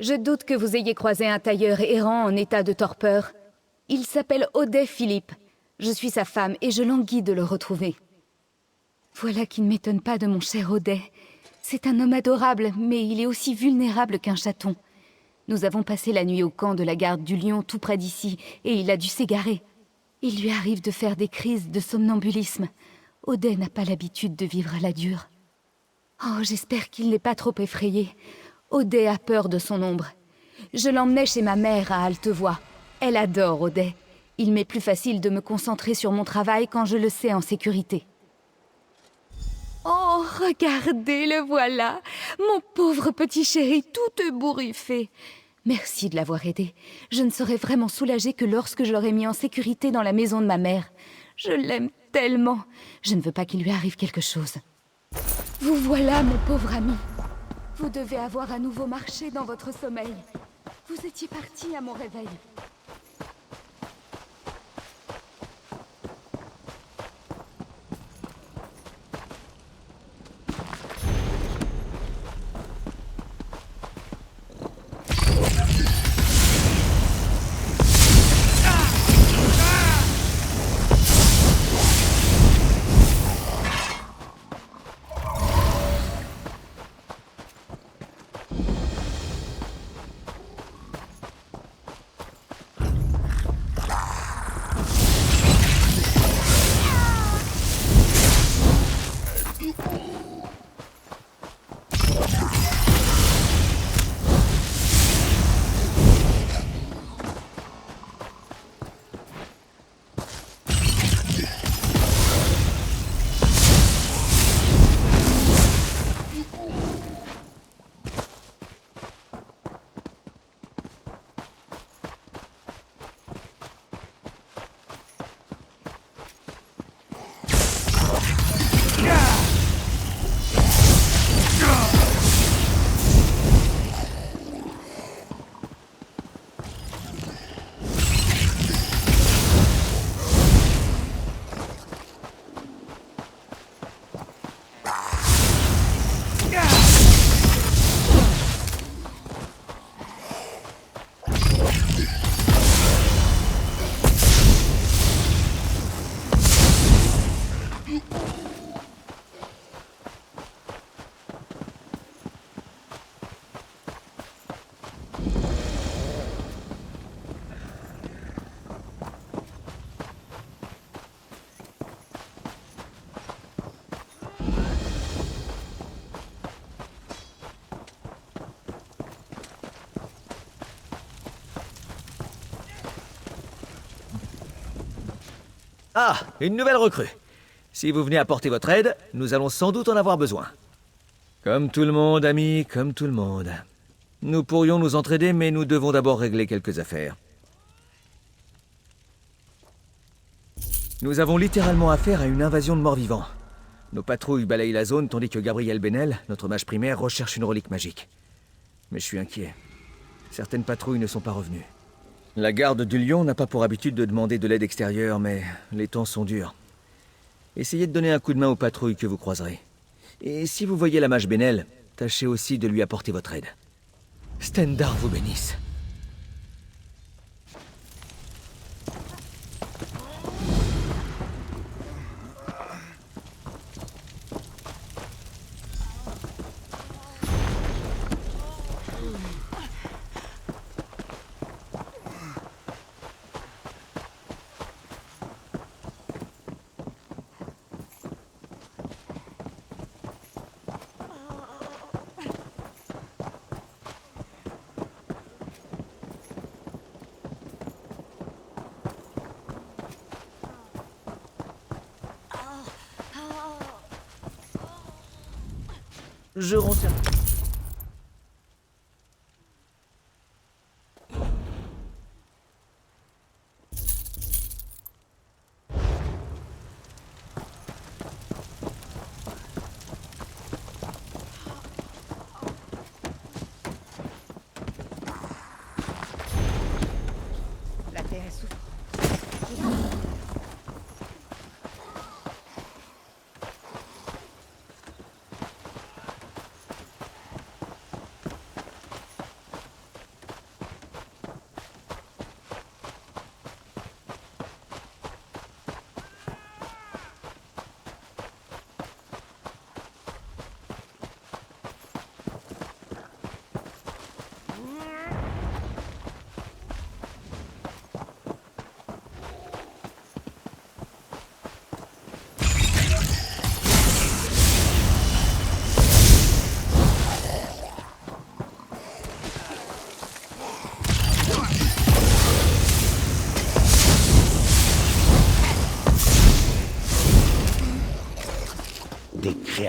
Je doute que vous ayez croisé un tailleur errant en état de torpeur. Il s'appelle Audet Philippe. Je suis sa femme et je languis de le retrouver. Voilà qui ne m'étonne pas de mon cher Audet. C'est un homme adorable, mais il est aussi vulnérable qu'un chaton. Nous avons passé la nuit au camp de la garde du Lion tout près d'ici, et il a dû s'égarer. Il lui arrive de faire des crises de somnambulisme. Audet n'a pas l'habitude de vivre à la dure. Oh, j'espère qu'il n'est pas trop effrayé. Audet a peur de son ombre. Je l'emmenais chez ma mère à Altevoix. Elle adore Audet. Il m'est plus facile de me concentrer sur mon travail quand je le sais en sécurité. Oh, regardez, le voilà. Mon pauvre petit chéri, tout ébouriffé. Merci de l'avoir aidé. Je ne serais vraiment soulagée que lorsque je l'aurais mis en sécurité dans la maison de ma mère. Je l'aime tellement. Je ne veux pas qu'il lui arrive quelque chose. Vous voilà, mon pauvre ami. Vous devez avoir à nouveau marché dans votre sommeil. Vous étiez parti à mon réveil. Ah, une nouvelle recrue. Si vous venez apporter votre aide, nous allons sans doute en avoir besoin. Comme tout le monde, ami, comme tout le monde. Nous pourrions nous entraider, mais nous devons d'abord régler quelques affaires. Nous avons littéralement affaire à une invasion de morts-vivants. Nos patrouilles balayent la zone tandis que Gabriel Benel, notre mage primaire, recherche une relique magique. Mais je suis inquiet. Certaines patrouilles ne sont pas revenues. La garde du Lion n'a pas pour habitude de demander de l'aide extérieure, mais les temps sont durs. Essayez de donner un coup de main aux patrouilles que vous croiserez. Et si vous voyez la mage Benel, tâchez aussi de lui apporter votre aide. Stendarr vous bénisse. Je retiens. La terre est souffrante.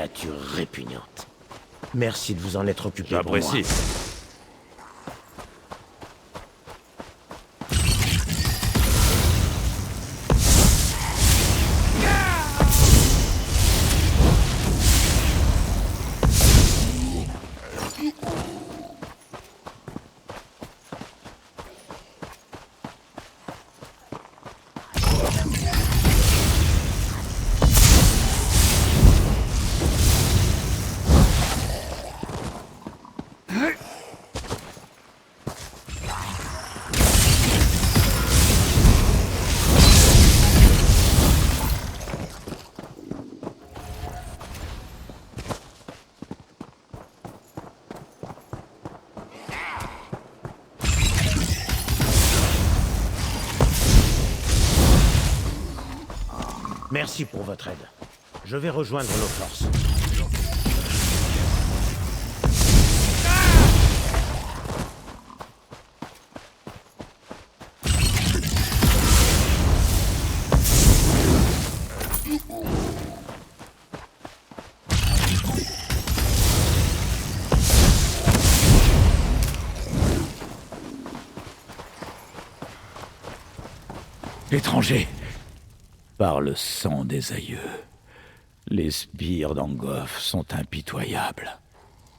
créature répugnante. Merci de vous en être occupé pour moi. J'apprécie. Merci pour votre aide. Je vais rejoindre nos forces. Étranger. Par le sang des aïeux, les sbires d'Angof sont impitoyables.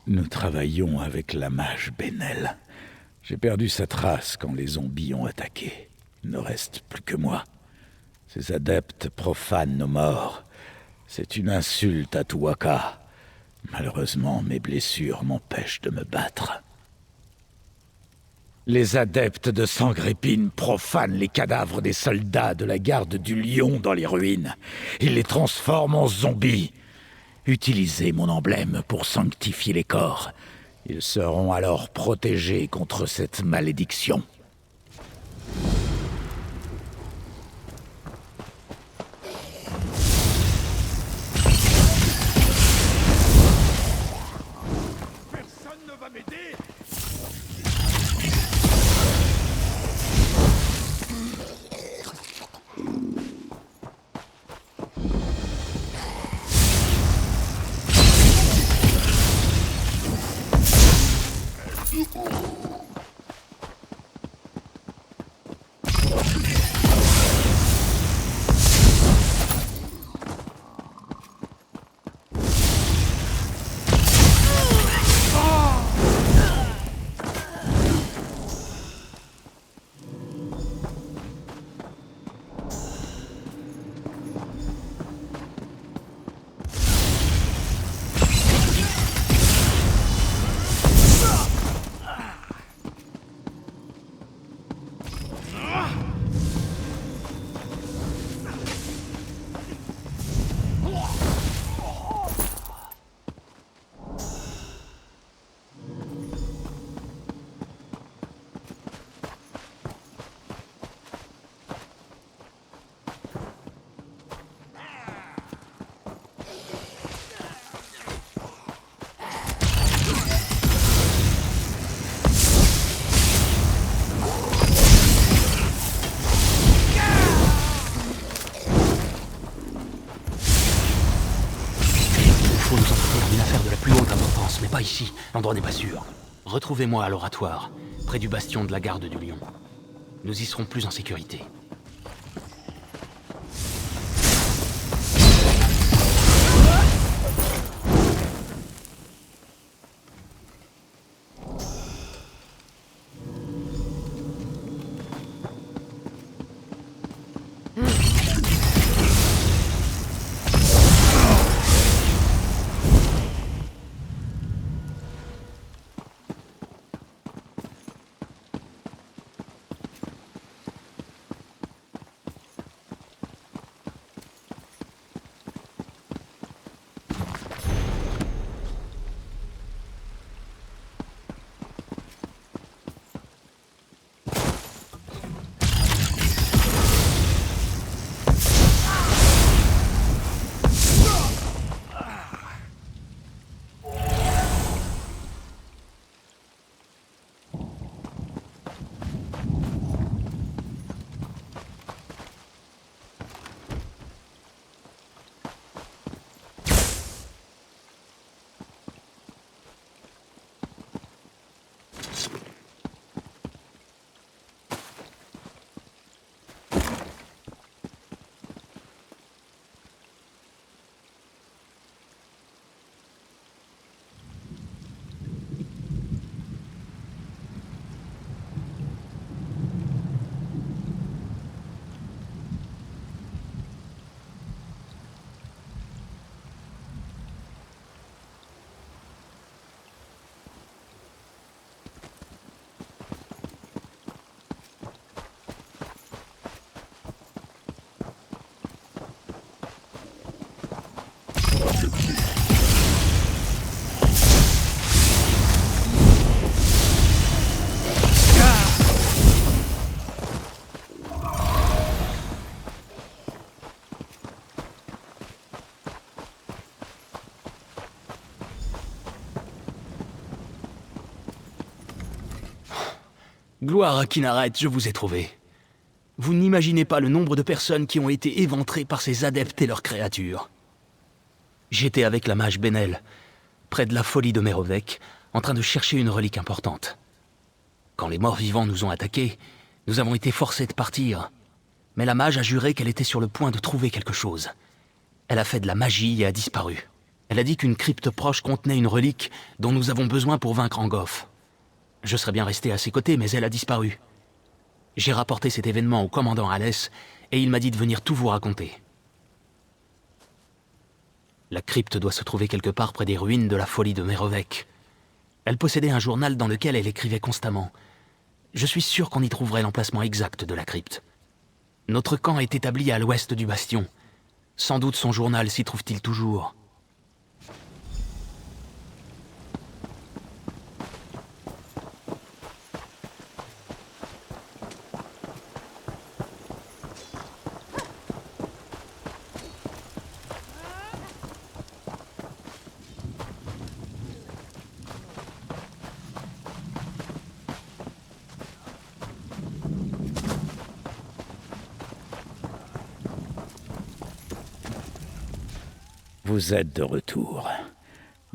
Nous travaillons avec la mage Benel. J'ai perdu sa trace quand les zombies ont attaqué. Il ne reste plus que moi. Ces adeptes profanent nos morts. C'est une insulte à Tuwaka. Malheureusement, mes blessures m'empêchent de me battre. Les adeptes de Sangrépine profanent les cadavres des soldats de la garde du Lion dans les ruines. Ils les transforment en zombies. Utilisez mon emblème pour sanctifier les corps. Ils seront alors protégés contre cette malédiction. Personne ne va m'aider. Il faut nous entretenir d'une affaire de la plus haute importance, mais pas ici. L'endroit n'est pas sûr. Retrouvez-moi à l'oratoire, près du bastion de la garde du Lion. Nous y serons plus en sécurité. Gloire à Kynareth, je vous ai trouvé. Vous n'imaginez pas le nombre de personnes qui ont été éventrées par ces adeptes et leurs créatures. J'étais avec la mage Benel, près de la folie de Merovec, en train de chercher une relique importante. Quand les morts-vivants nous ont attaqués, nous avons été forcés de partir. Mais la mage a juré qu'elle était sur le point de trouver quelque chose. Elle a fait de la magie et a disparu. Elle a dit qu'une crypte proche contenait une relique dont nous avons besoin pour vaincre Angof. Je serais bien resté à ses côtés, mais elle a disparu. J'ai rapporté cet événement au commandant Alès, et il m'a dit de venir tout vous raconter. La crypte doit se trouver quelque part près des ruines de la folie de Merovec. Elle possédait un journal dans lequel elle écrivait constamment. Je suis sûr qu'on y trouverait l'emplacement exact de la crypte. Notre camp est établi à l'ouest du bastion. Sans doute son journal s'y trouve-t-il toujours. Vous êtes de retour.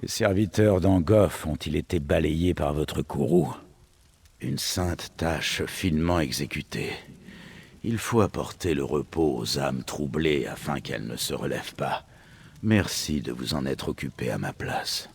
Les serviteurs d'Angof ont-ils été balayés par votre courroux? Une sainte tâche finement exécutée. Il faut apporter le repos aux âmes troublées afin qu'elles ne se relèvent pas. Merci de vous en être occupé à ma place.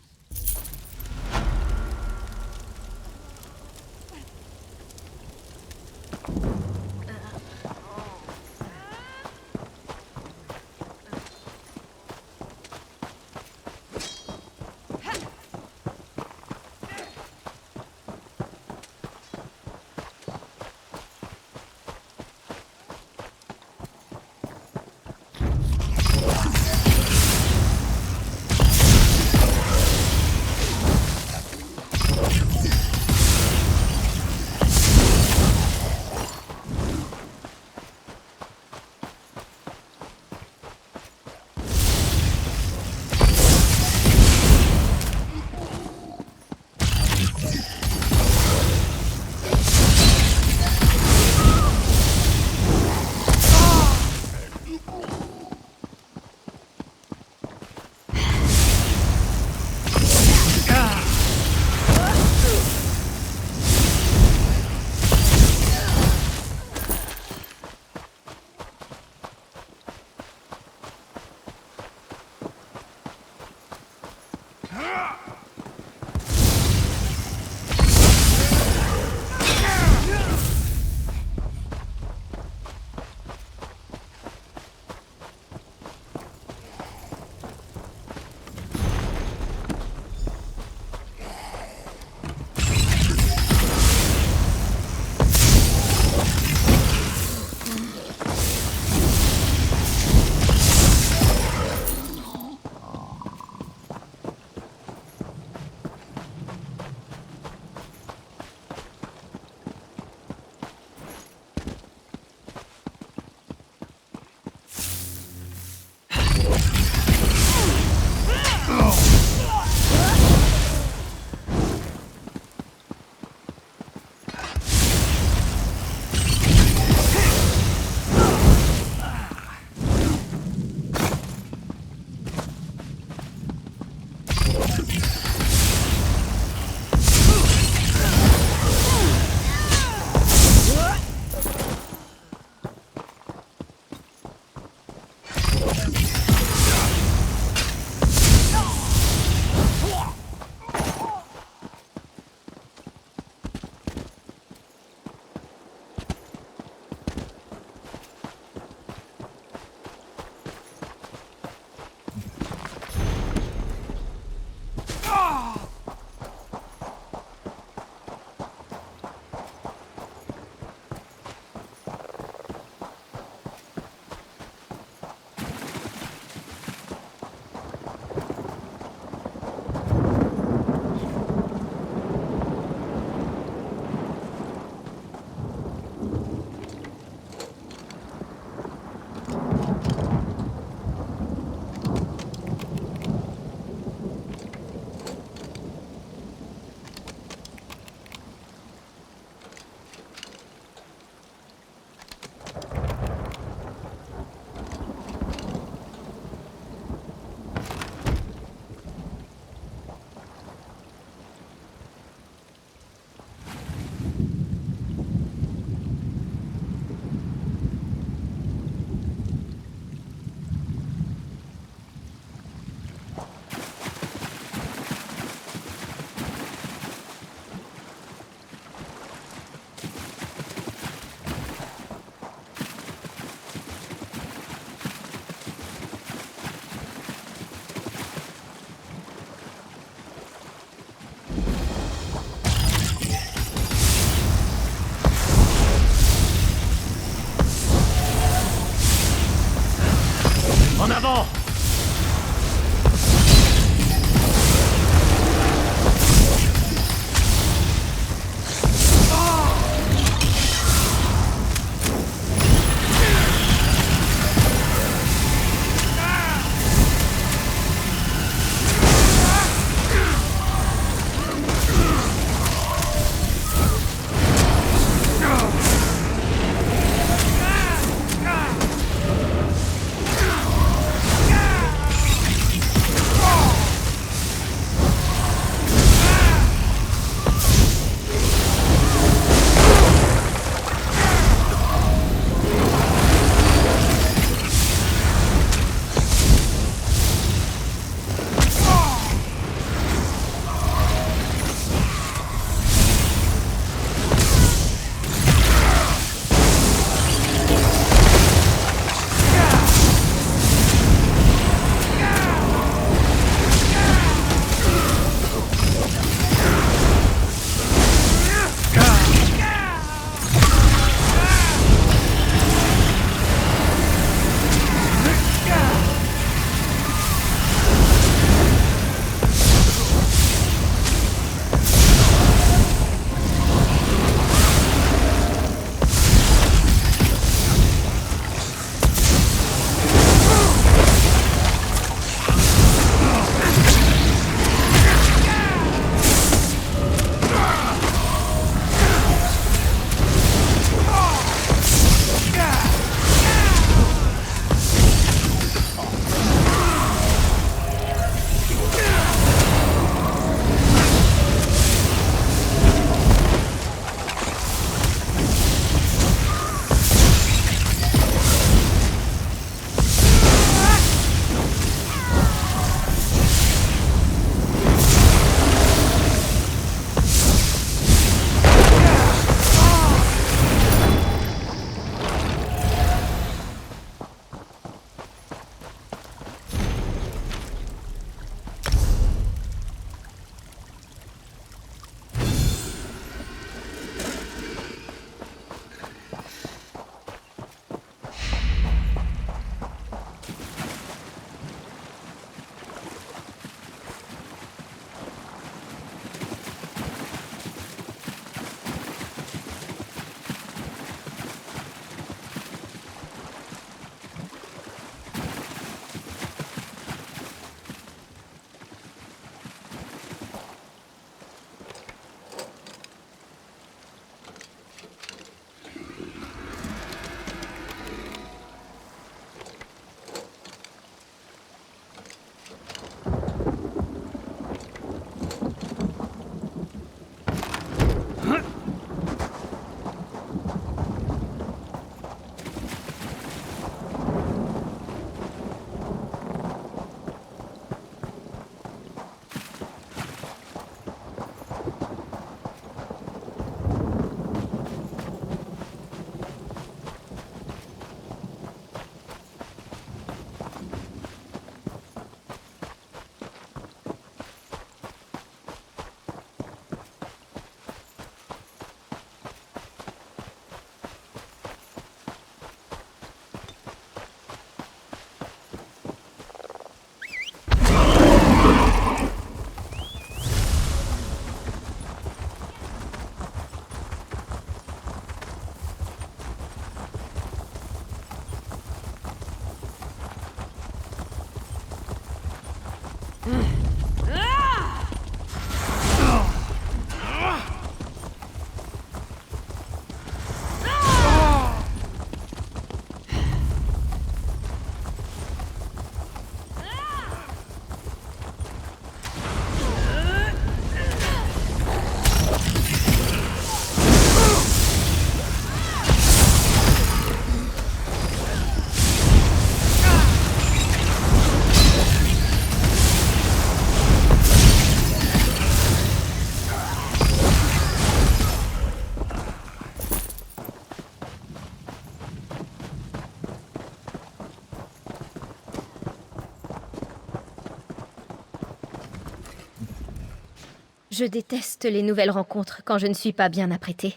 Je déteste les nouvelles rencontres quand je ne suis pas bien apprêtée.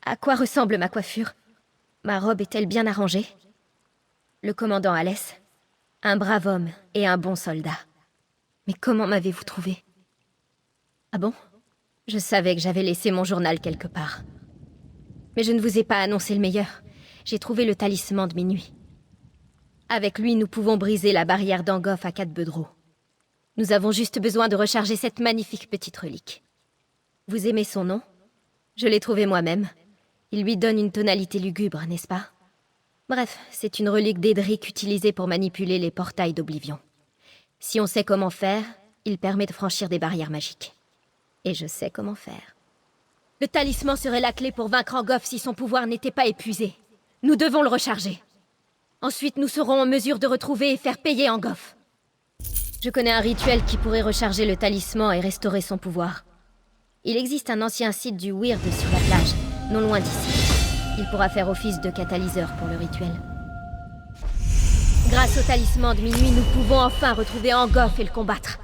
À quoi ressemble ma coiffure? Ma robe est-elle bien arrangée? Le commandant Alès, un brave homme et un bon soldat. Mais comment m'avez-vous trouvé? Ah bon? Je savais que j'avais laissé mon journal quelque part. Mais je ne vous ai pas annoncé le meilleur. J'ai trouvé le talisman de minuit. Avec lui, nous pouvons briser la barrière d'Angof à 4 Bedreaux. Nous avons juste besoin de recharger cette magnifique petite relique. Vous aimez son nom? Je l'ai trouvé moi-même. Il lui donne une tonalité lugubre, n'est-ce pas? Bref, c'est une relique d'Edric utilisée pour manipuler les portails d'Oblivion. Si on sait comment faire, il permet de franchir des barrières magiques. Et je sais comment faire. Le talisman serait la clé pour vaincre Angof si son pouvoir n'était pas épuisé. Nous devons le recharger. Ensuite, nous serons en mesure de retrouver et faire payer Angof. Je connais un rituel qui pourrait recharger le talisman et restaurer son pouvoir. Il existe un ancien site du Weird sur la plage, non loin d'ici. Il pourra faire office de catalyseur pour le rituel. Grâce au talisman de minuit, nous pouvons enfin retrouver Angof et le combattre.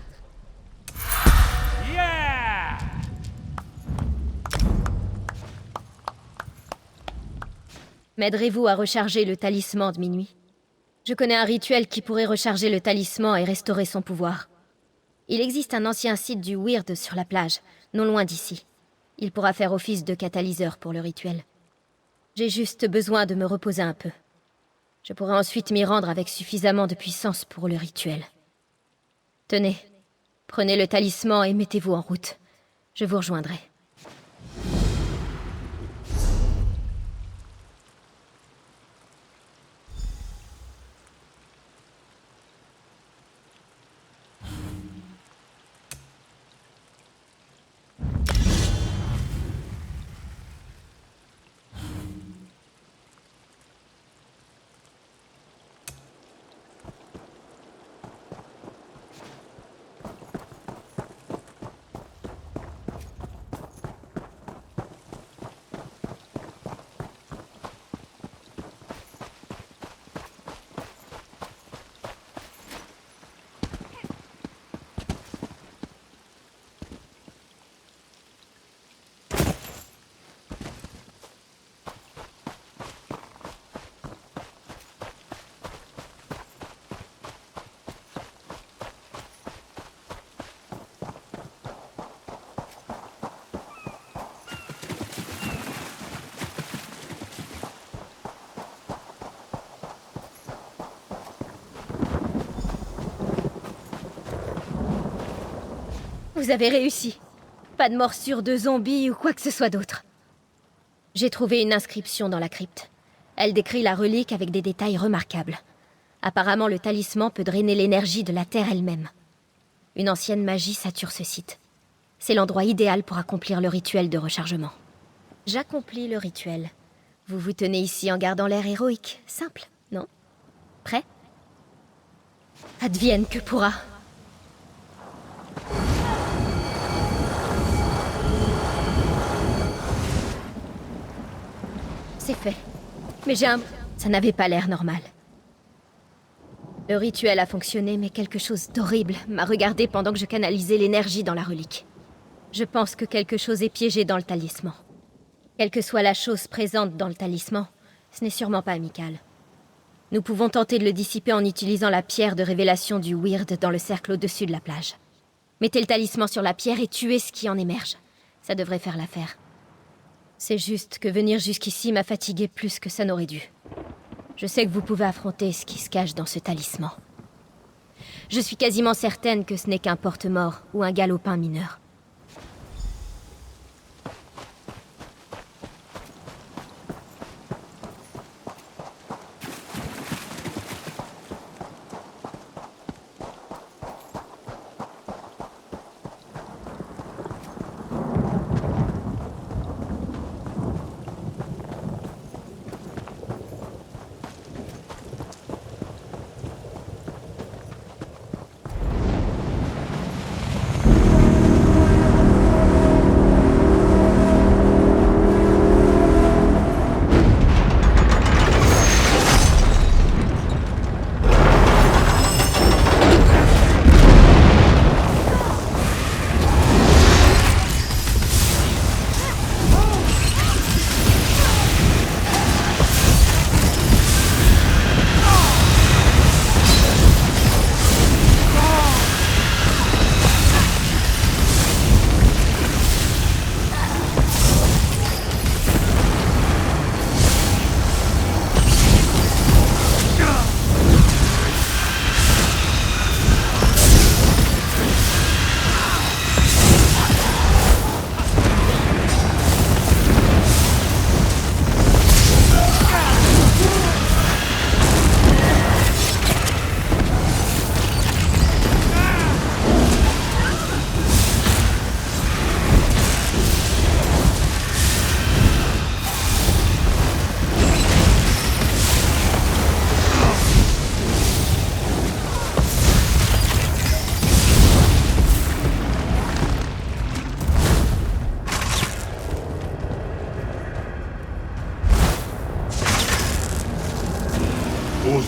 Yeah! M'aiderez-vous à recharger le talisman de minuit? Je connais un rituel qui pourrait recharger le talisman et restaurer son pouvoir. Il existe un ancien site du Weird sur la plage, non loin d'ici. Il pourra faire office de catalyseur pour le rituel. J'ai juste besoin de me reposer un peu. Je pourrai ensuite m'y rendre avec suffisamment de puissance pour le rituel. Tenez, prenez le talisman et mettez-vous en route. Je vous rejoindrai. Vous avez réussi. Pas de morsure de zombies ou quoi que ce soit d'autre. J'ai trouvé une inscription dans la crypte. Elle décrit la relique avec des détails remarquables. Apparemment, le talisman peut drainer l'énergie de la Terre elle-même. Une ancienne magie sature ce site. C'est l'endroit idéal pour accomplir le rituel de rechargement. J'accomplis le rituel. Vous vous tenez ici en gardant l'air héroïque. Simple, non? Prêt? Advienne que pourra. C'est fait. Mais ça n'avait pas l'air normal. Le rituel a fonctionné, mais quelque chose d'horrible m'a regardé pendant que je canalisais l'énergie dans la relique. Je pense que quelque chose est piégé dans le talisman. Quelle que soit la chose présente dans le talisman, ce n'est sûrement pas amical. Nous pouvons tenter de le dissiper en utilisant la pierre de révélation du Weird dans le cercle au-dessus de la plage. Mettez le talisman sur la pierre et tuez ce qui en émerge. Ça devrait faire l'affaire. C'est juste que venir jusqu'ici m'a fatigué plus que ça n'aurait dû. Je sais que vous pouvez affronter ce qui se cache dans ce talisman. Je suis quasiment certaine que ce n'est qu'un porte-mort ou un galopin mineur.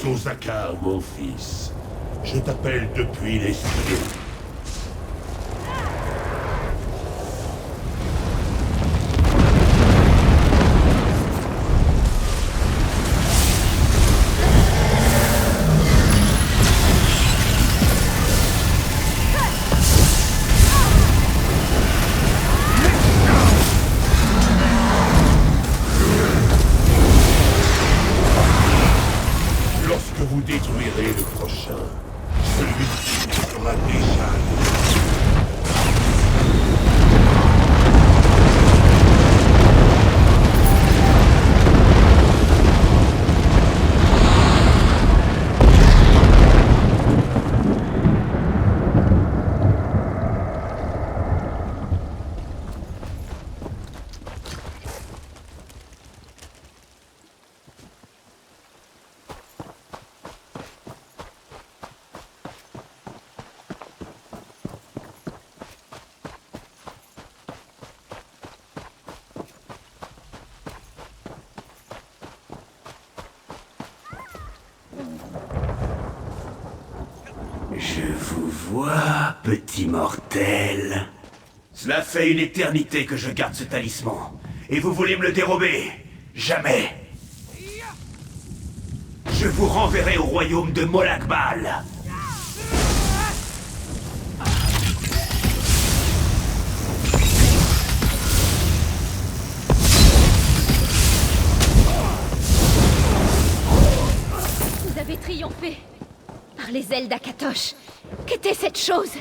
Ozokar, mon fils. Je t'appelle depuis les cieux. Lorsque vous détruirez le prochain, celui-ci sera déjà... Je vous vois, petit mortel. Cela fait une éternité que je garde ce talisman. Et vous voulez me le dérober? Jamais. Je vous renverrai au royaume de Molakbal. Vous avez triomphé par les ailes d'Akatosh. Qu'était cette chose?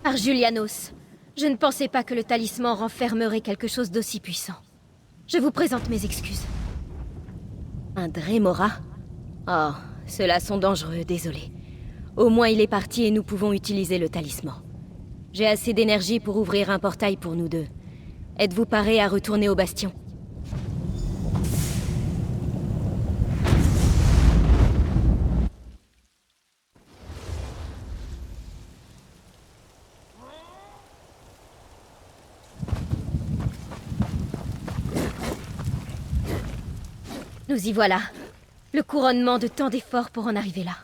Par Julianos. Je ne pensais pas que le talisman renfermerait quelque chose d'aussi puissant. Je vous présente mes excuses. Un Dremora? Oh, ceux-là sont dangereux, désolé. Au moins il est parti et nous pouvons utiliser le talisman. J'ai assez d'énergie pour ouvrir un portail pour nous deux. Êtes-vous parés à retourner au bastion? Nous y voilà. Le couronnement de tant d'efforts pour en arriver là.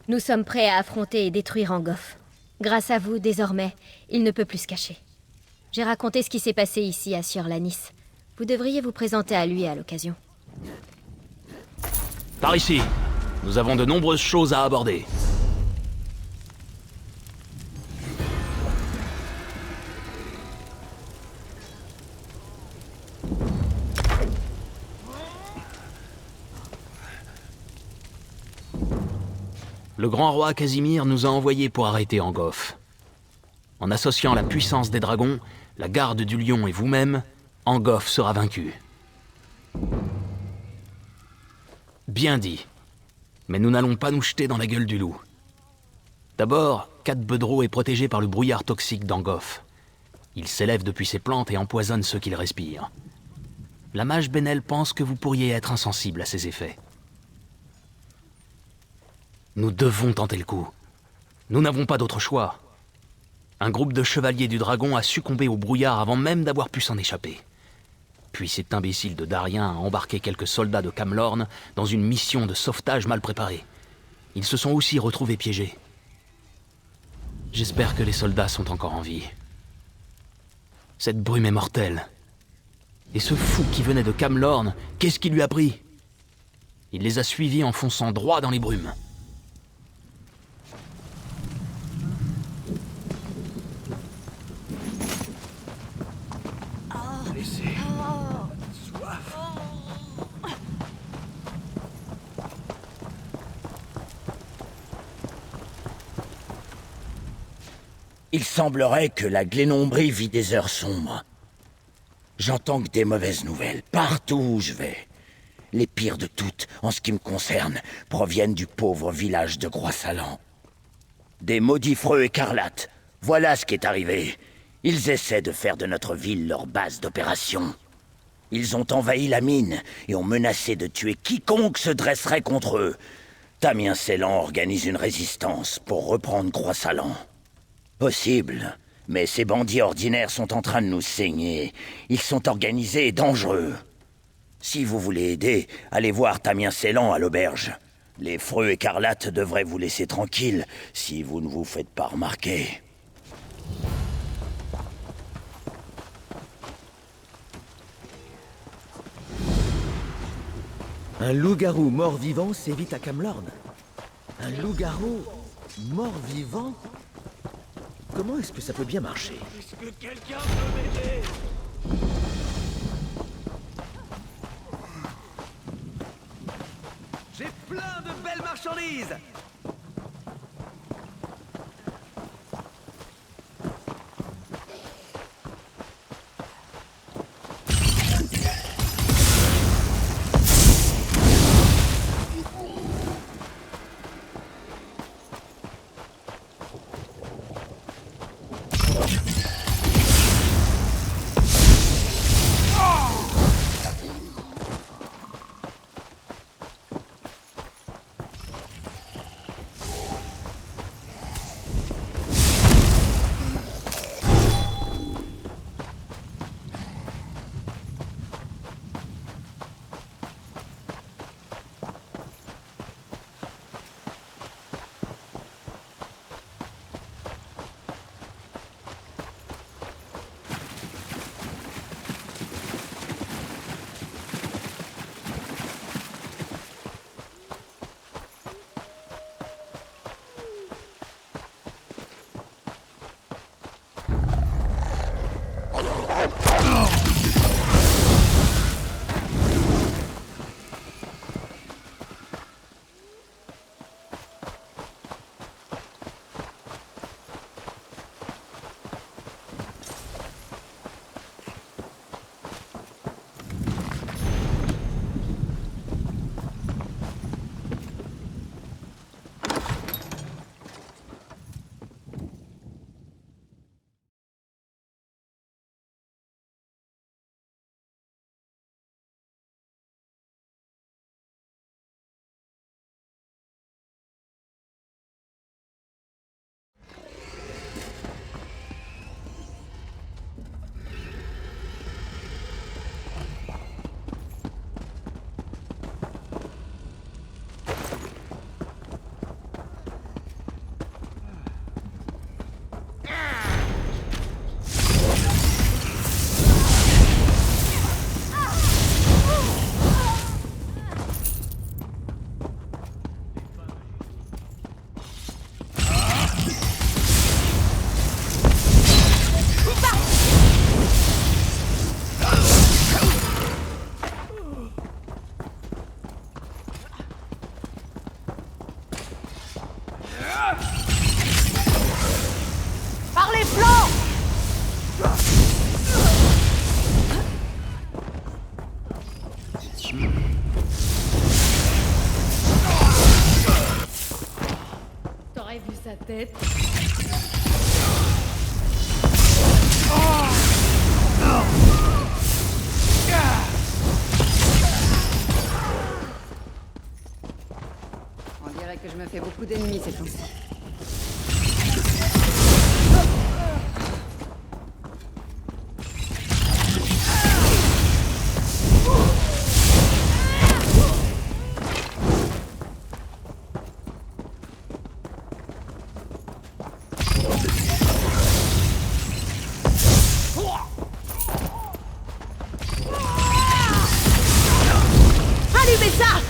Nous sommes prêts à affronter et détruire Angof. Grâce à vous, désormais, il ne peut plus se cacher. J'ai raconté ce qui s'est passé ici à Sieur Lanis. Vous devriez vous présenter à lui à l'occasion. Par ici. Nous avons de nombreuses choses à aborder. Le grand roi Casimir nous a envoyés pour arrêter Angof. En associant la puissance des dragons, la garde du lion et vous-même, Angof sera vaincu. Bien dit. Mais nous n'allons pas nous jeter dans la gueule du loup. D'abord, Kat Bedro est protégé par le brouillard toxique d'Angof. Il s'élève depuis ses plantes et empoisonne ceux qui le respirent. La mage Benel pense que vous pourriez être insensible à ses effets. Nous devons tenter le coup. Nous n'avons pas d'autre choix. Un groupe de chevaliers du dragon a succombé au brouillard avant même d'avoir pu s'en échapper. Puis cet imbécile de Darien a embarqué quelques soldats de Camlorn dans une mission de sauvetage mal préparée. Ils se sont aussi retrouvés piégés. J'espère que les soldats sont encore en vie. Cette brume est mortelle. Et ce fou qui venait de Camlorn, qu'est-ce qui lui a pris? Il les a suivis en fonçant droit dans les brumes. Il semblerait que la Glénombrie vit des heures sombres. J'entends que des mauvaises nouvelles, partout où je vais. Les pires de toutes, en ce qui me concerne, proviennent du pauvre village de Groix-Salan. Des maudits freux écarlates, voilà ce qui est arrivé. Ils essaient de faire de notre ville leur base d'opération. Ils ont envahi la mine et ont menacé de tuer quiconque se dresserait contre eux. Tamien Ceylan organise une résistance pour reprendre Groix-Salan. Possible, mais ces bandits ordinaires sont en train de nous saigner. Ils sont organisés et dangereux. Si vous voulez aider, allez voir Tamien Ceylan à l'auberge. Les freux écarlates devraient vous laisser tranquille si vous ne vous faites pas remarquer. Un loup-garou mort-vivant sévit à Camlorn. Un loup-garou mort-vivant? Comment est-ce que ça peut bien marcher? Est-ce que quelqu'un peut m'aider? J'ai plein de belles marchandises! tête. On dirait que je me fais beaucoup d'ennemis ces temps-ci. Allumez ça!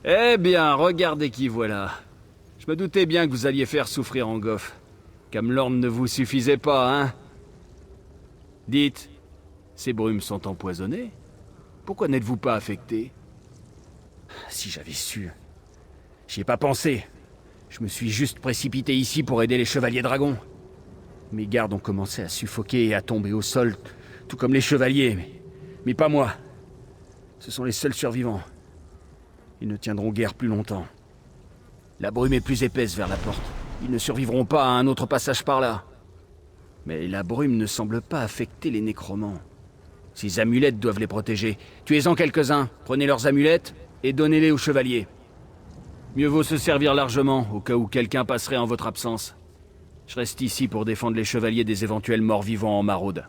Eh bien, regardez qui voilà. Je me doutais bien que vous alliez faire souffrir Angof. Camlorn ne vous suffisait pas, hein? Dites, ces brumes sont empoisonnées? Pourquoi n'êtes-vous pas affecté? Si j'avais su... J'y ai pas pensé. Je me suis juste précipité ici pour aider les chevaliers dragons. Mes gardes ont commencé à suffoquer et à tomber au sol, tout comme les chevaliers, mais pas moi. Ce sont les seuls survivants. Ils ne tiendront guère plus longtemps. La brume est plus épaisse vers la porte. Ils ne survivront pas à un autre passage par là. Mais la brume ne semble pas affecter les nécromants. Ces amulettes doivent les protéger. Tuez-en quelques-uns, prenez leurs amulettes et donnez-les aux chevaliers. Mieux vaut se servir largement, au cas où quelqu'un passerait en votre absence. Je reste ici pour défendre les chevaliers des éventuels morts-vivants en maraude.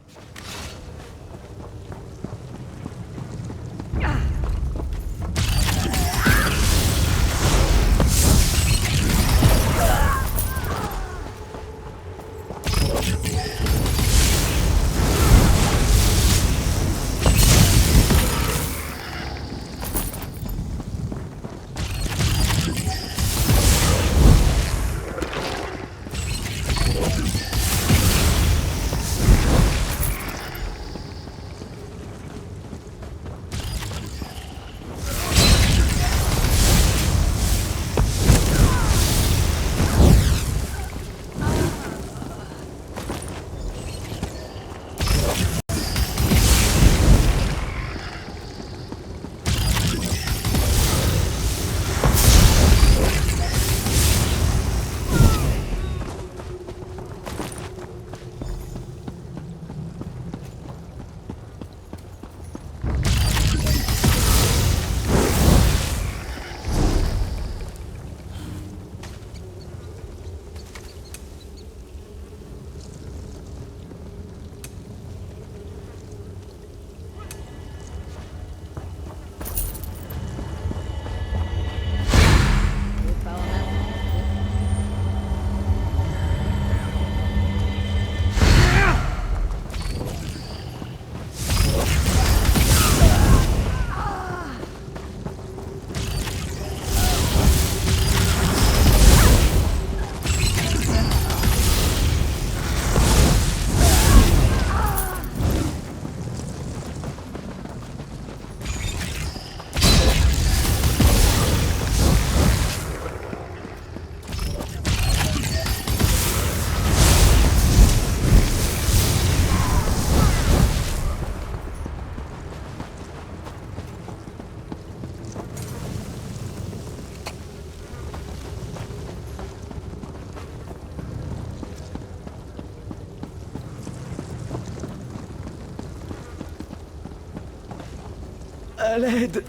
À l'aide!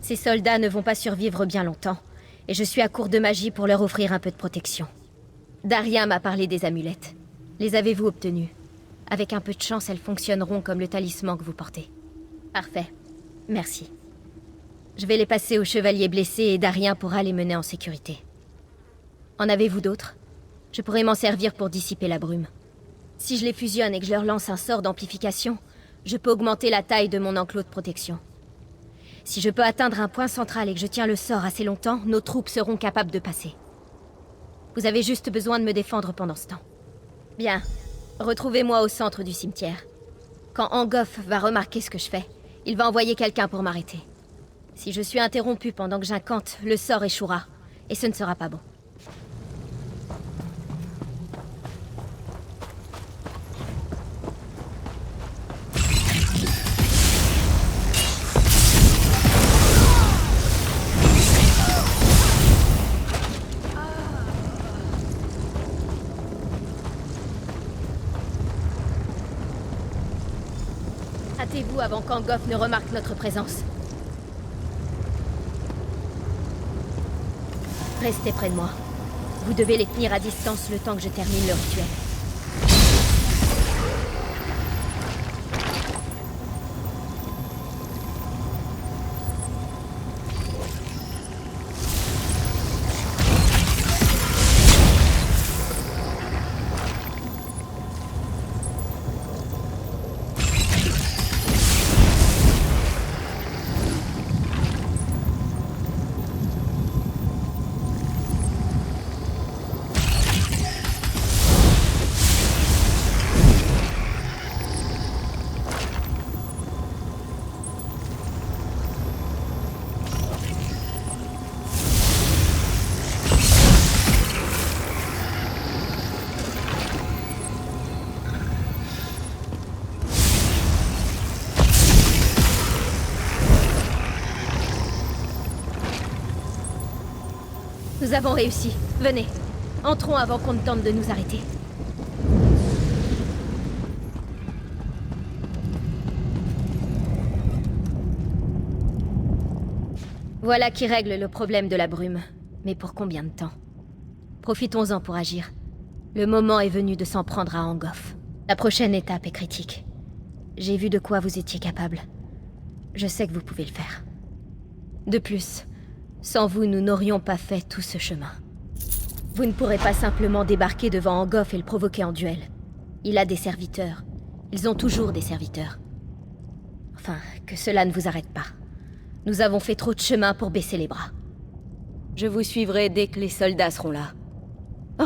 Ces soldats ne vont pas survivre bien longtemps, et je suis à court de magie pour leur offrir un peu de protection. Darien m'a parlé des amulettes. Les avez-vous obtenues? Avec un peu de chance, elles fonctionneront comme le talisman que vous portez. Parfait. Merci. Je vais les passer aux chevaliers blessés et Darien pourra les mener en sécurité. En avez-vous d'autres? Je pourrais m'en servir pour dissiper la brume. Si je les fusionne et que je leur lance un sort d'amplification, je peux augmenter la taille de mon enclos de protection. Si je peux atteindre un point central et que je tiens le sort assez longtemps, nos troupes seront capables de passer. Vous avez juste besoin de me défendre pendant ce temps. Bien. Retrouvez-moi au centre du cimetière. Quand Angof va remarquer ce que je fais, il va envoyer quelqu'un pour m'arrêter. Si je suis interrompu pendant que j'incante, le sort échouera, et ce ne sera pas bon. Hâtez-vous avant qu'Angof ne remarque notre présence. Restez près de moi. Vous devez les tenir à distance le temps que je termine le rituel. Nous avons réussi. Venez. Entrons avant qu'on ne tente de nous arrêter. Voilà qui règle le problème de la brume. Mais pour combien de temps? Profitons-en pour agir. Le moment est venu de s'en prendre à Angof. La prochaine étape est critique. J'ai vu de quoi vous étiez capable. Je sais que vous pouvez le faire. De plus, sans vous, nous n'aurions pas fait tout ce chemin. Vous ne pourrez pas simplement débarquer devant Angof et le provoquer en duel. Il a des serviteurs. Ils ont toujours des serviteurs. Enfin, que cela ne vous arrête pas. Nous avons fait trop de chemin pour baisser les bras. Je vous suivrai dès que les soldats seront là. Oh,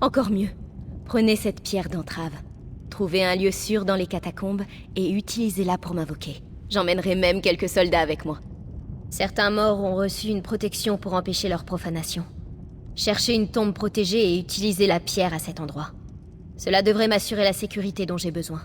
encore mieux. Prenez cette pierre d'entrave. Trouvez un lieu sûr dans les catacombes et utilisez-la pour m'invoquer. J'emmènerai même quelques soldats avec moi. Certains morts ont reçu une protection pour empêcher leur profanation. Cherchez une tombe protégée et utilisez la pierre à cet endroit. Cela devrait m'assurer la sécurité dont j'ai besoin.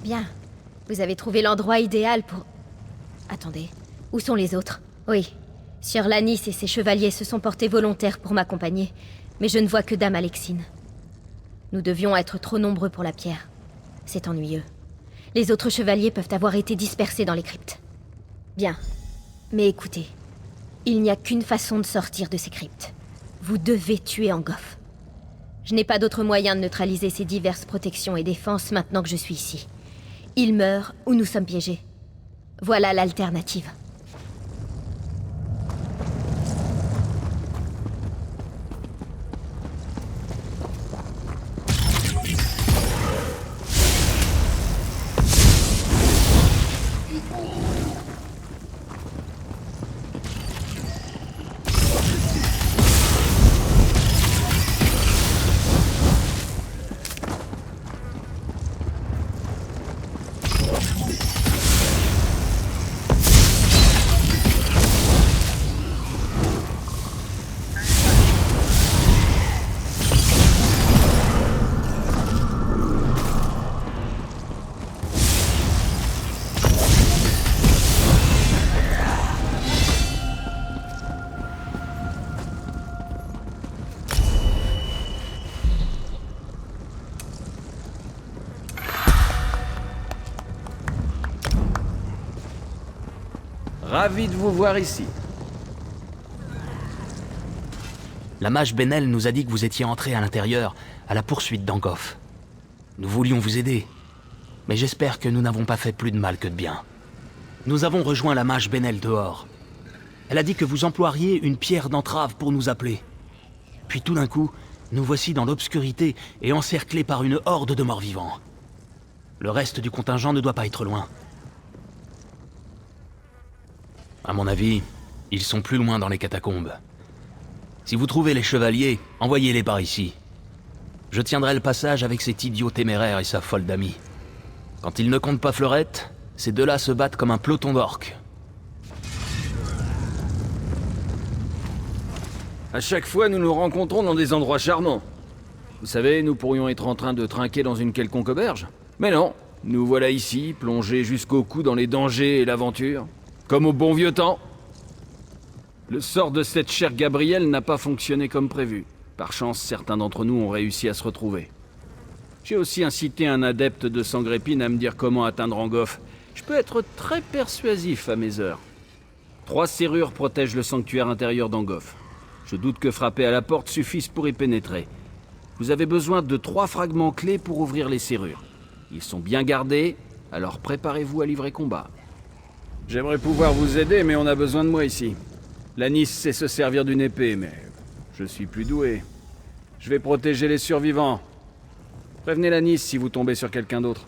Bien. Vous avez trouvé l'endroit idéal pour... Attendez. Où sont les autres? Oui. Sieur Lannis et ses chevaliers se sont portés volontaires pour m'accompagner, mais je ne vois que Dame Alexine. Nous devions être trop nombreux pour la pierre. C'est ennuyeux. Les autres chevaliers peuvent avoir été dispersés dans les cryptes. Bien. Mais écoutez. Il n'y a qu'une façon de sortir de ces cryptes. Vous devez tuer Angof. Je n'ai pas d'autre moyen de neutraliser ces diverses protections et défenses maintenant que je suis ici. Il meurt ou nous sommes piégés. Voilà l'alternative. Ravi de vous voir ici. La mage Benel nous a dit que vous étiez entré à l'intérieur, à la poursuite d'Angof. Nous voulions vous aider, mais j'espère que nous n'avons pas fait plus de mal que de bien. Nous avons rejoint la mage Benel dehors. Elle a dit que vous emploieriez une pierre d'entrave pour nous appeler. Puis tout d'un coup, nous voici dans l'obscurité et encerclés par une horde de morts-vivants. Le reste du contingent ne doit pas être loin. À mon avis, ils sont plus loin dans les catacombes. Si vous trouvez les chevaliers, envoyez-les par ici. Je tiendrai le passage avec cet idiot téméraire et sa folle d'amie. Quand ils ne comptent pas Fleurette, ces deux-là se battent comme un peloton d'orques. À chaque fois, nous nous rencontrons dans des endroits charmants. Vous savez, nous pourrions être en train de trinquer dans une quelconque auberge. Mais non, nous voilà ici, plongés jusqu'au cou dans les dangers et l'aventure. Comme au bon vieux temps. Le sort de cette chère Gabrielle n'a pas fonctionné comme prévu. Par chance, certains d'entre nous ont réussi à se retrouver. J'ai aussi incité un adepte de Sangrépine à me dire comment atteindre Angof. Je peux être très persuasif à mes heures. 3 serrures protègent le sanctuaire intérieur d'Angof. Je doute que frapper à la porte suffise pour y pénétrer. Vous avez besoin de 3 fragments clés pour ouvrir les serrures. Ils sont bien gardés, alors préparez-vous à livrer combat. J'aimerais pouvoir vous aider, mais on a besoin de moi ici. Lannis sait se servir d'une épée, mais je suis plus doué. Je vais protéger les survivants. Prévenez Lannis si vous tombez sur quelqu'un d'autre.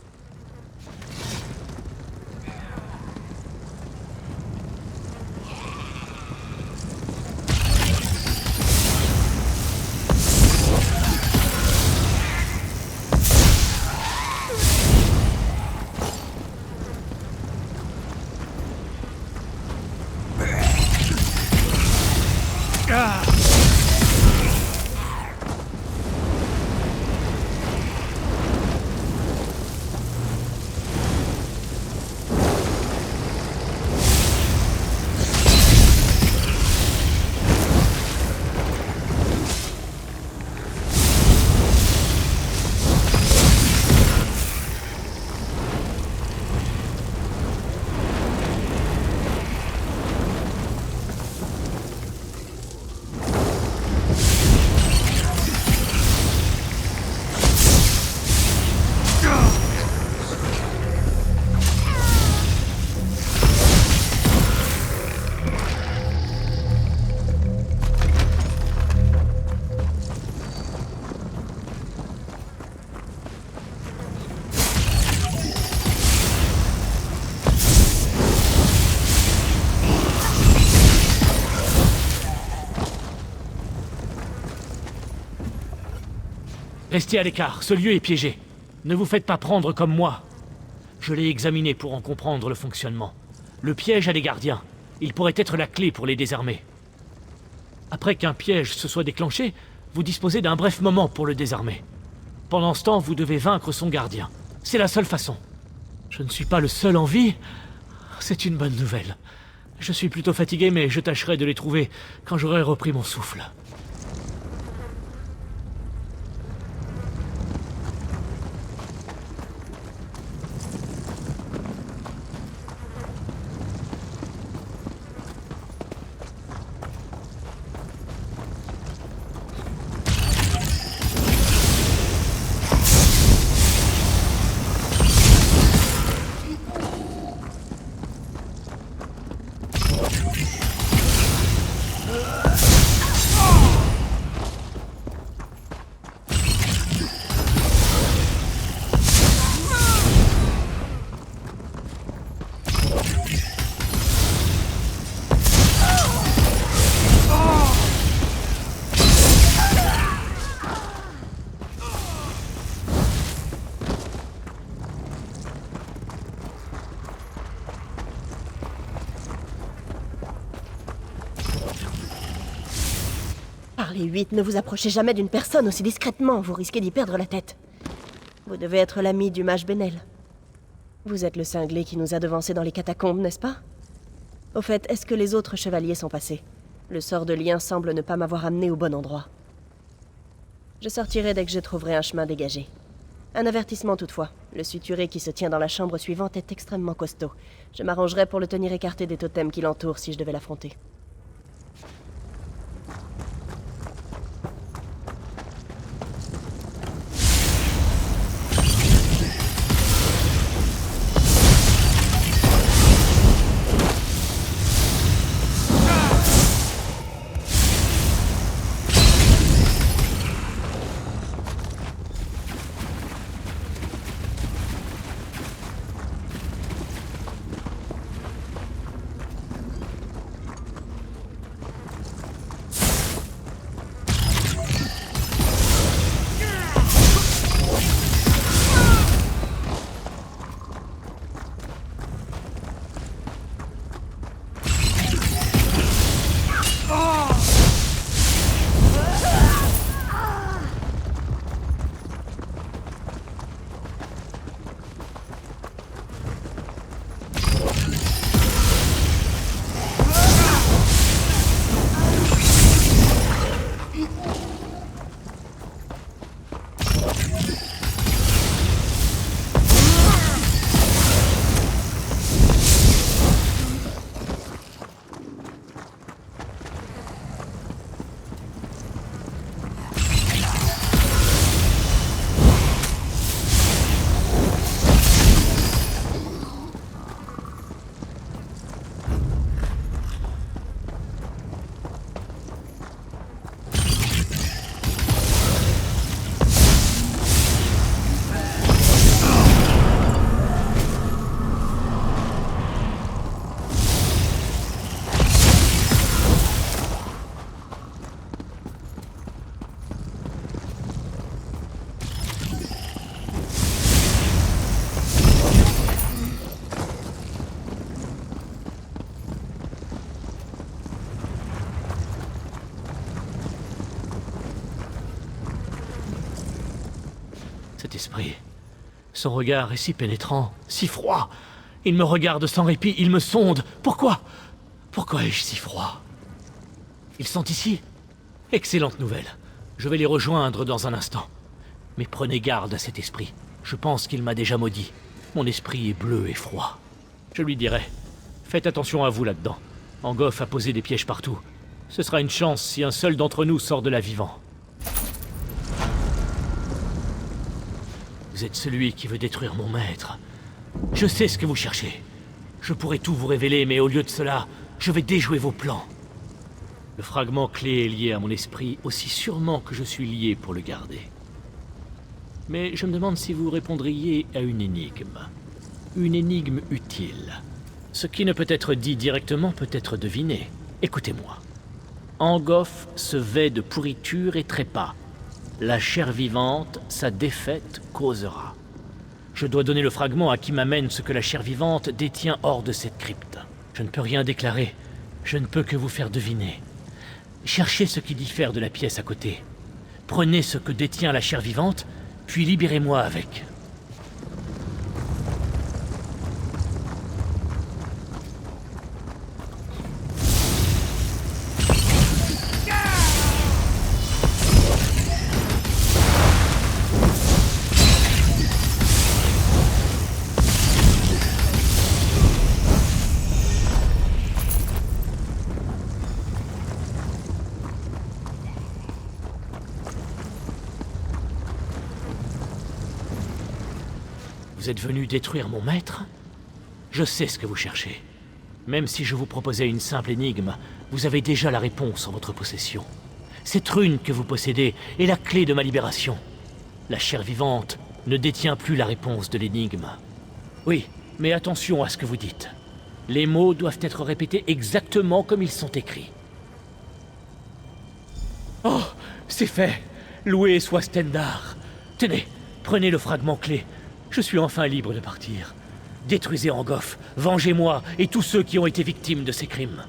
Restez à l'écart, ce lieu est piégé. Ne vous faites pas prendre comme moi. Je l'ai examiné pour en comprendre le fonctionnement. Le piège a des gardiens. Il pourrait être la clé pour les désarmer. Après qu'un piège se soit déclenché, vous disposez d'un bref moment pour le désarmer. Pendant ce temps, vous devez vaincre son gardien. C'est la seule façon. Je ne suis pas le seul en vie. C'est une bonne nouvelle. Je suis plutôt fatigué, mais je tâcherai de les trouver quand j'aurai repris mon souffle. Parlez 8, ne vous approchez jamais d'une personne aussi discrètement, vous risquez d'y perdre la tête. Vous devez être l'ami du mage Benel. Vous êtes le cinglé qui nous a devancés dans les catacombes, n'est-ce pas? Au fait, est-ce que les autres chevaliers sont passés? Le sort de lien semble ne pas m'avoir amené au bon endroit. Je sortirai dès que je trouverai un chemin dégagé. Un avertissement toutefois, le suturé qui se tient dans la chambre suivante est extrêmement costaud. Je m'arrangerai pour le tenir écarté des totems qui l'entourent si je devais l'affronter. Cet esprit... Son regard est si pénétrant, si froid. Il me regarde sans répit, il me sonde. Pourquoi? Pourquoi ai-je si froid? Ils sont ici? Excellente nouvelle. Je vais les rejoindre dans un instant. Mais prenez garde à cet esprit. Je pense qu'il m'a déjà maudit. Mon esprit est bleu et froid. Je lui dirai, faites attention à vous là-dedans. Angof a posé des pièges partout. Ce sera une chance si un seul d'entre nous sort de là vivant. Vous êtes celui qui veut détruire mon maître. Je sais ce que vous cherchez. Je pourrais tout vous révéler, mais au lieu de cela, je vais déjouer vos plans. Le fragment clé est lié à mon esprit aussi sûrement que je suis lié pour le garder. Mais je me demande si vous répondriez à une énigme. Une énigme utile. Ce qui ne peut être dit directement peut être deviné. Écoutez-moi. Angof se vêt de pourriture et trépas. La chair vivante, sa défaite causera. Je dois donner le fragment à qui m'amène ce que la chair vivante détient hors de cette crypte. Je ne peux rien déclarer. Je ne peux que vous faire deviner. Cherchez ce qui diffère de la pièce à côté. Prenez ce que détient la chair vivante, puis libérez-moi avec. Vous êtes venu détruire mon maître? Je sais ce que vous cherchez. Même si je vous proposais une simple énigme, vous avez déjà la réponse en votre possession. Cette rune que vous possédez est la clé de ma libération. La chair vivante ne détient plus la réponse de l'énigme. Oui, mais attention à ce que vous dites. Les mots doivent être répétés exactement comme ils sont écrits. Oh, c'est fait! Loué soit Stendarr! Tenez, prenez le fragment clé. Je suis enfin libre de partir. Détruisez Angof, vengez-moi et tous ceux qui ont été victimes de ces crimes.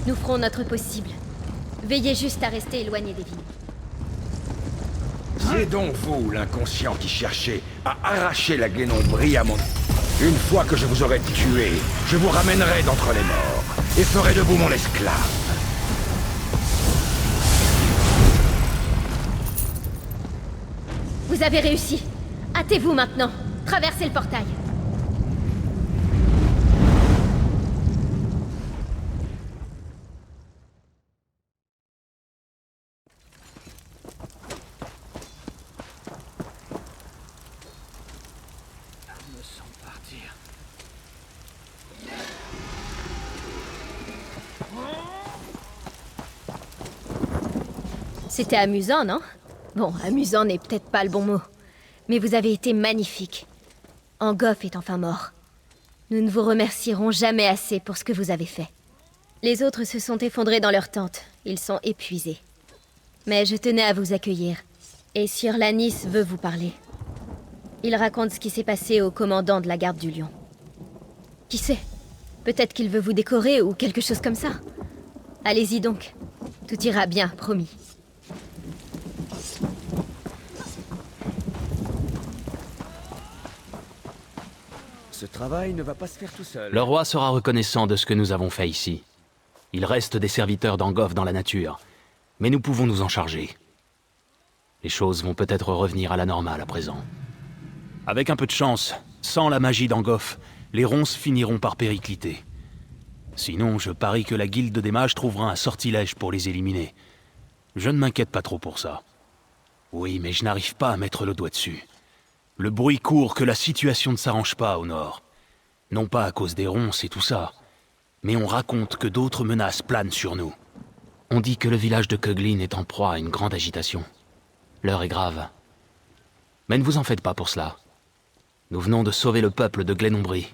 Nous ferons notre possible. Veillez juste à rester éloigné des villes. C'est donc vous, l'inconscient qui cherchez à arracher la Glénombrie à mon... Une fois que je vous aurai tué, je vous ramènerai d'entre les morts et ferai de vous mon esclave. Vous avez réussi. Hâtez-vous maintenant. Traversez le portail. C'était amusant, non? Bon, amusant n'est peut-être pas le bon mot. Mais vous avez été magnifique. Angof est enfin mort. Nous ne vous remercierons jamais assez pour ce que vous avez fait. Les autres se sont effondrés dans leur tente. Ils sont épuisés. Mais je tenais à vous accueillir. Et Sieur Lannis veut vous parler. Il raconte ce qui s'est passé au commandant de la garde du Lion. Qui sait? Peut-être qu'il veut vous décorer ou quelque chose comme ça. Allez-y donc. Tout ira bien, promis. Ce travail ne va pas se faire tout seul. Le roi sera reconnaissant de ce que nous avons fait ici. Il reste des serviteurs d'Angof dans la nature, mais nous pouvons nous en charger. Les choses vont peut-être revenir à la normale à présent. Avec un peu de chance, sans la magie d'Angof, les ronces finiront par péricliter. Sinon, je parie que la guilde des mages trouvera un sortilège pour les éliminer. Je ne m'inquiète pas trop pour ça. Oui, mais je n'arrive pas à mettre le doigt dessus. Le bruit court que la situation ne s'arrange pas au nord. Non pas à cause des ronces et tout ça, mais on raconte que d'autres menaces planent sur nous. On dit que le village de Coeglin est en proie à une grande agitation. L'heure est grave. Mais ne vous en faites pas pour cela. Nous venons de sauver le peuple de Glenombrey.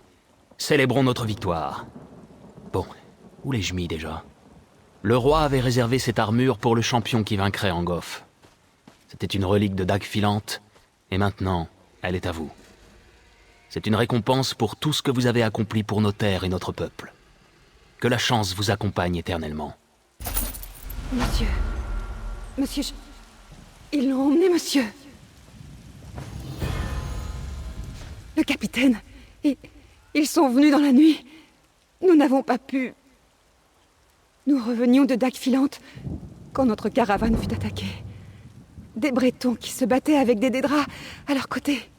Célébrons notre victoire. Bon, où l'ai-je mis déjà? Le roi avait réservé cette armure pour le champion qui vaincrait Angof. C'était une relique de dague filante, et maintenant, elle est à vous. C'est une récompense pour tout ce que vous avez accompli pour nos terres et notre peuple. Que la chance vous accompagne éternellement. Monsieur... Monsieur, ils l'ont emmené, monsieur. Le capitaine... Ils sont venus dans la nuit. Nous n'avons pas pu... Nous revenions de dagues filantes quand notre caravane fut attaquée. Des Bretons qui se battaient avec des Dédras à leur côté.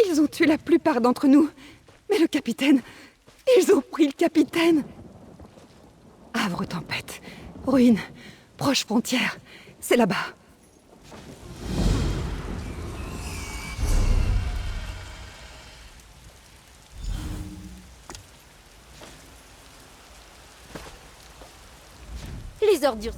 Ils ont tué la plupart d'entre nous. Mais le capitaine... Ils ont pris le capitaine. Havre tempête. Ruine. Proche frontière. C'est là-bas. Les ordures.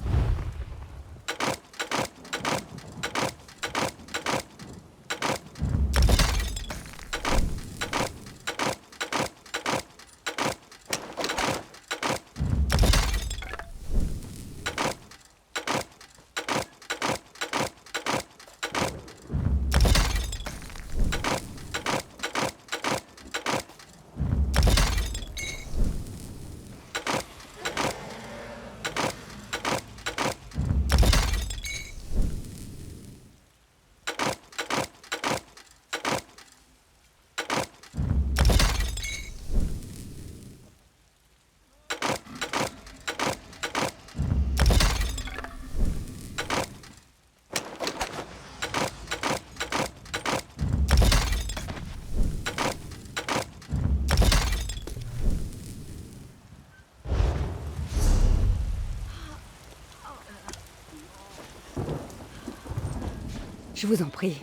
Je vous en prie.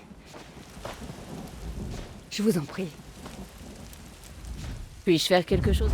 Je vous en prie. Puis-je faire quelque chose?